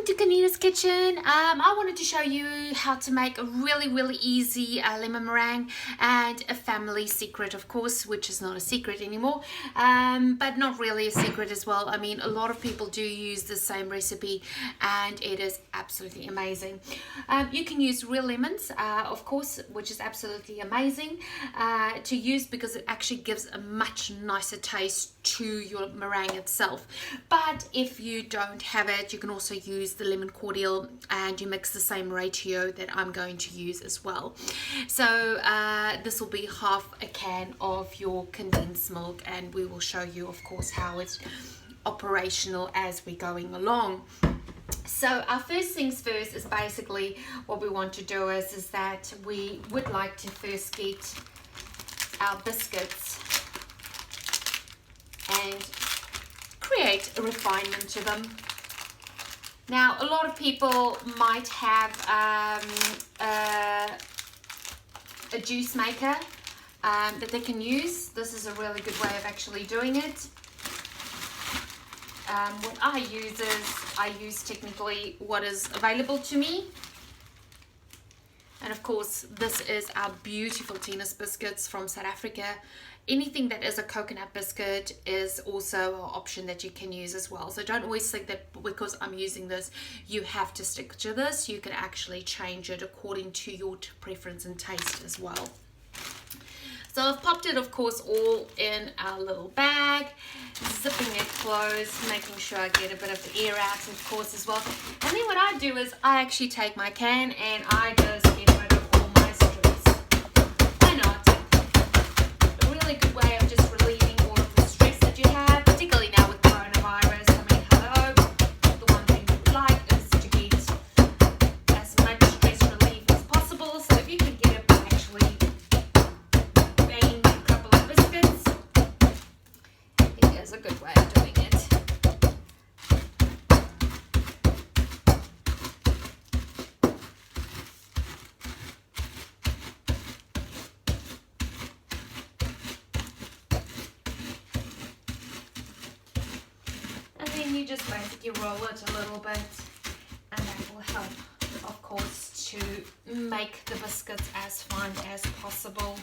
to Kanina's Kitchen. I wanted to show you how to make a really easy lemon meringue, and a family secret, of course, which is not a secret anymore, but not really a secret as well. I mean, a lot of people do use the same recipe and it is absolutely amazing. You can use real lemons, of course, which is absolutely amazing to use because it actually gives a much nicer taste to your meringue itself. But if you don't have it, you can also use the lemon cordial and you mix the same ratio that I'm going to use as well. So this will be half a can of your condensed milk, and we will show you, of course, how it's operational as we're going along. So our first things first is basically what we want to do is that we would like to first get our biscuits and create a refinement to them. Now, a lot of people might have a juice maker that they can use. This is a really good way of actually doing it. What I use is, I use technically what is available to me. And of course, this is our beautiful Tina's biscuits from South Africa. Anything that is a coconut biscuit is also an option that you can use as well. So don't always think that because I'm using this, you have to stick to this. You can actually change it according to your preference and taste as well. So I've popped it, of course, all in our little bag, zipping it closed, making sure I get a bit of the air out, of course, as well. And then what I do is I actually take my can and I just get rid of all my stress. Why not? A really good way of just relieving all of the stress that you have, particularly now with coronavirus. I mean, hello, the one thing we would like is to get as much stress relief as possible. So if you can get it by actually baking a couple of biscuits, it is a good way of doing it. And then you just basically roll it a little bit, and that will help, of course, to make the biscuits as fine as possible.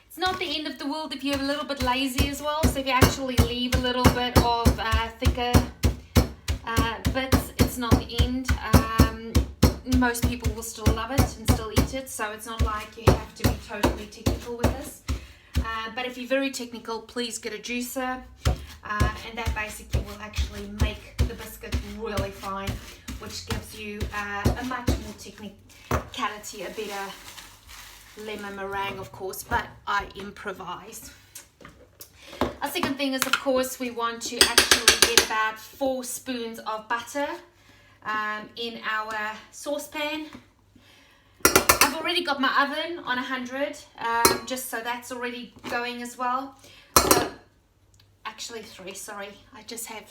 It's not the end of the world if you're a little bit lazy as well. So if you actually leave a little bit of thicker bits, it's not the end. Most people will still love it and still eat it, so it's not like you have to be totally technical with this. But if you're very technical, please get a juicer, and that basically will actually make the biscuit really fine, which gives you a much more technicality, a better lemon meringue, of course, but I improvise. Our second thing is, of course, we want to actually get about 4 spoons of butter in our saucepan. I've already got my oven on 100, just so that's already going as well. So, actually 3, sorry, I just have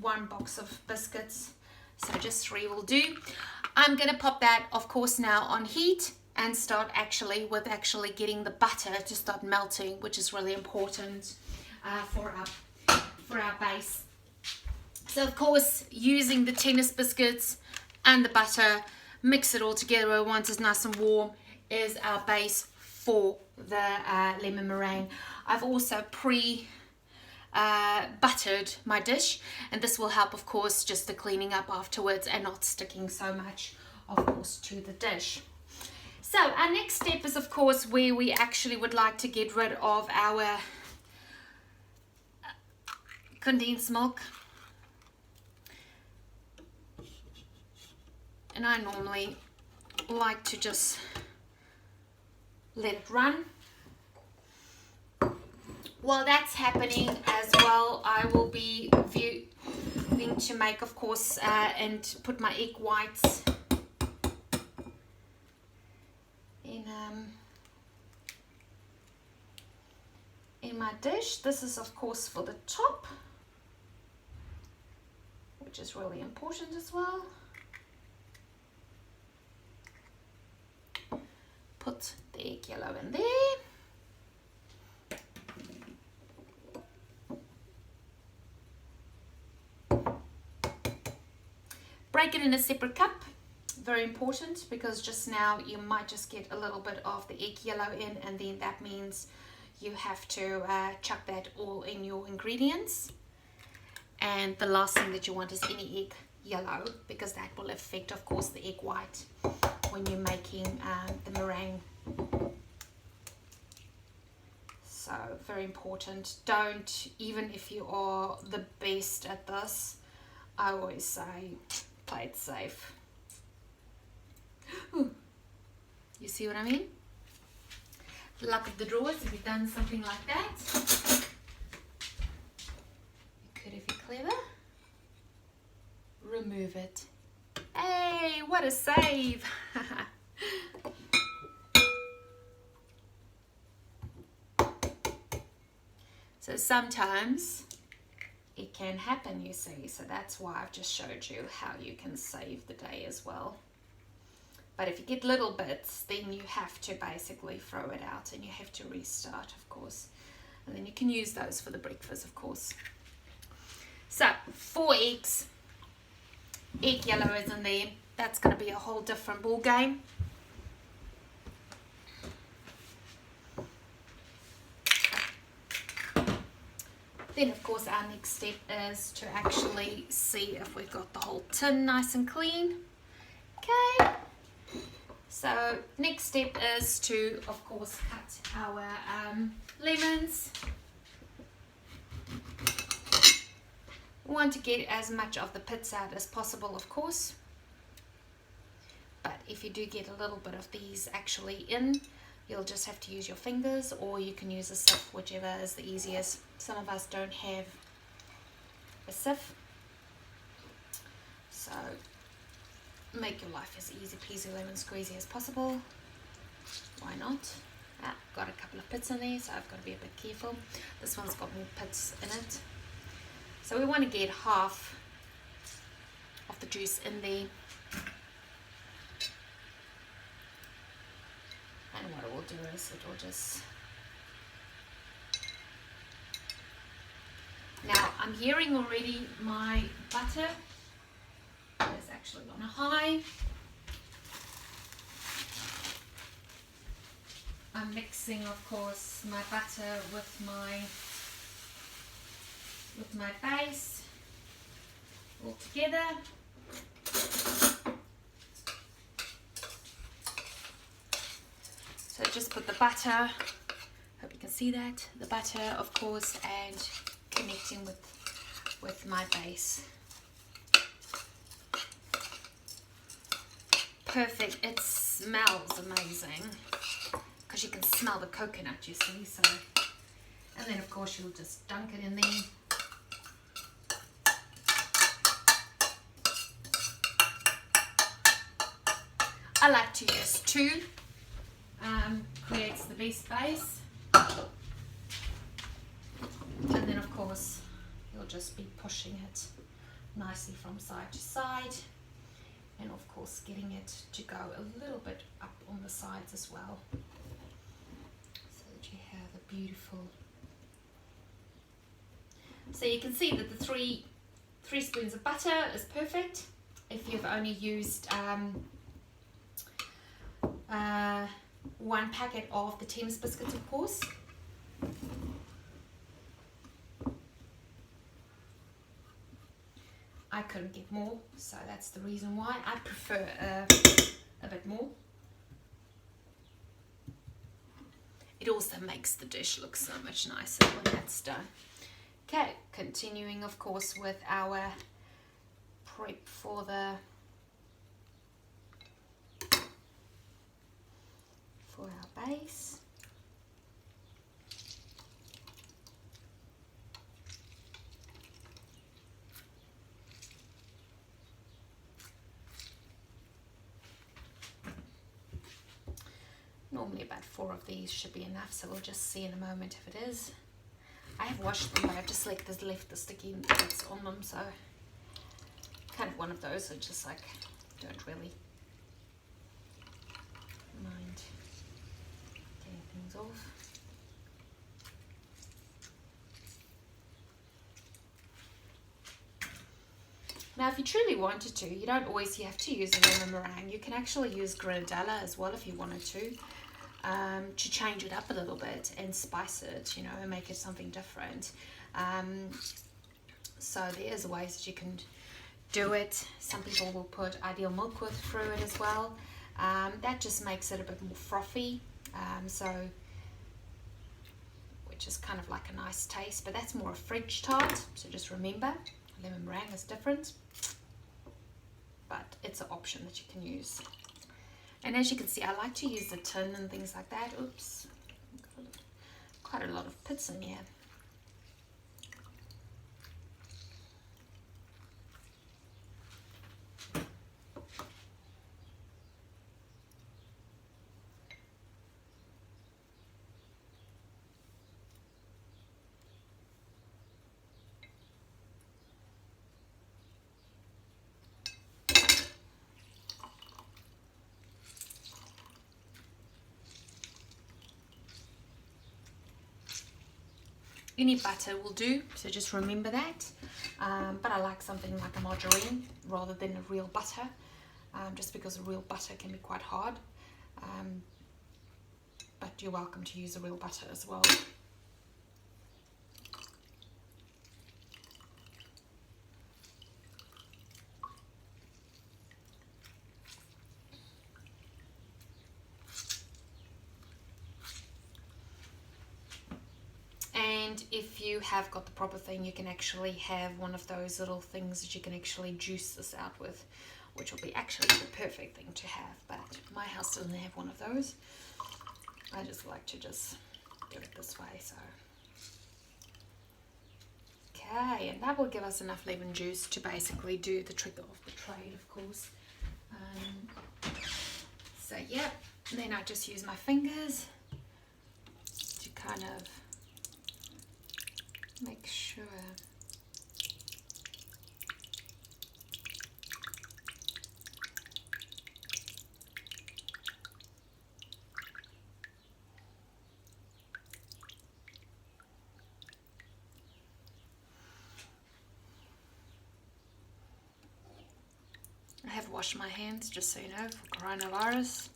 1 box of biscuits, so just 3 will do. I'm going to pop that, of course, now on heat and start actually getting the butter to start melting, which is really important for our base. So of course, using the Tina's biscuits and the butter, mix it all together once it's nice and warm, is our base for the lemon meringue. I've also buttered my dish, and this will help, of course, just the cleaning up afterwards and not sticking so much, of course, to the dish. So our next step is, of course, where we actually would like to get rid of our condensed milk. And I normally like to just let it run. While that's happening as well, I will be viewing to make, of course, and put my egg whites in my dish. This is, of course, for the top, which is really important as well. Put the egg yellow in there. break it in a separate cup. Very important, because just now you might just get a little bit of the egg yellow in, and then that means you have to chuck that all in your ingredients. And the last thing that you want is any egg yellow, because that will affect, of course, the egg white when you're making the meringue. So very important. Don't, even if you are the best at this, I always say play it safe. Ooh. You see what I mean? Luck of the draw is if you've done something like that. You could, if you're clever, remove it. Hey, what a save! So sometimes it can happen, you see. So that's why I've just showed you how you can save the day as well. But if you get little bits, then you have to basically throw it out and you have to restart, of course. And then you can use those for the breakfast, of course. So 4 eggs. Egg yellow is in there. That's going to be a whole different ball game. Then, of course, our next step is to actually see if we've got the whole tin nice and clean. Okay. So, next step is to, of course, cut our lemons. We want to get as much of the pits out as possible, of course. But if you do get a little bit of these actually in, you'll just have to use your fingers, or you can use a sieve, whichever is the easiest. Some of us don't have a sieve, so make your life as easy peasy lemon squeezy as possible. Why not? Got a couple of pits in there, so I've got to be a bit careful. This one's got more pits in it. So we want to get half of the juice in there. And what it will do is it will just... Now I'm hearing already my butter is actually on a high. I'm mixing, of course, my butter with my base all together. So just put the butter, hope you can see that, the butter, of course, and connecting with my base. Perfect. It smells amazing because you can smell the coconut, you see. So, and then of course you'll just dunk it in there. I like to use 2. Creates the best base. And then of course you'll just be pushing it nicely from side to side, and of course getting it to go a little bit up on the sides as well, so that you have a beautiful... So you can see that the three spoons of butter is perfect. If you've only used 1 packet of the Thames biscuits, of course. I couldn't get more, so that's the reason why. I prefer a bit more. It also makes the dish look so much nicer when that's done. Okay, continuing of course with our prep for our base. Normally about 4 of these should be enough, so we'll just see in a moment if it is. I have washed them, but I've just left the sticky bits on them, so kind of one of those that just like don't really mind getting things off. Now, if you truly wanted to, you don't always have to use a lemon meringue. You can actually use grenadella as well if you wanted to change it up a little bit and spice it, you know, and make it something different. So there's ways that you can do it. Some people will put ideal milk with through it as well. That just makes it a bit more frothy, which is kind of like a nice taste, but that's more a French tart. So just remember, lemon meringue is different, but it's an option that you can use. And as you can see, I like to use the tin and things like that. Oops, quite a lot of pits in here. Any butter will do, so just remember that. But I like something like a margarine rather than a real butter, just because a real butter can be quite hard. But you're welcome to use a real butter as well. And if you have got the proper thing, you can actually have one of those little things that you can actually juice this out with, which will be actually the perfect thing to have. But my house doesn't have one of those. I just like to just do it this way. So okay, and that will give us enough lemon juice to basically do the trick of the trade, of course. So yeah, then I just use my fingers to kind of make sure I have washed my hands, just so you know, for coronavirus,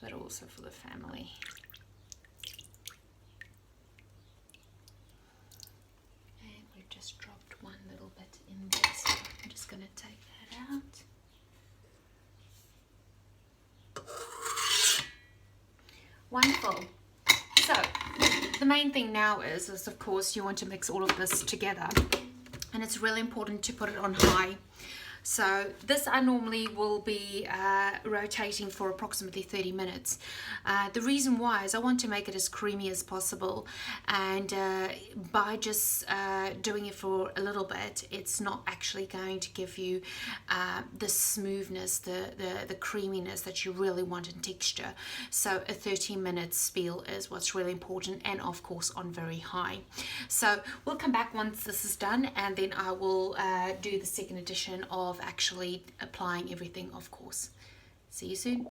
but also for the family. And we've just dropped one little bit in there, so I'm just going to take that out. Wonderful. So the main thing now is of course you want to mix all of this together, and it's really important to put it on high. So this I normally will be rotating for approximately 30 minutes. The reason why is I want to make it as creamy as possible, and by just doing it for a little bit, it's not actually going to give you the smoothness, the creaminess that you really want in texture. So a 30-minute spiel is what's really important, and of course on very high. So we'll come back once this is done, and then I will do the second edition of actually applying everything, of course. See you soon.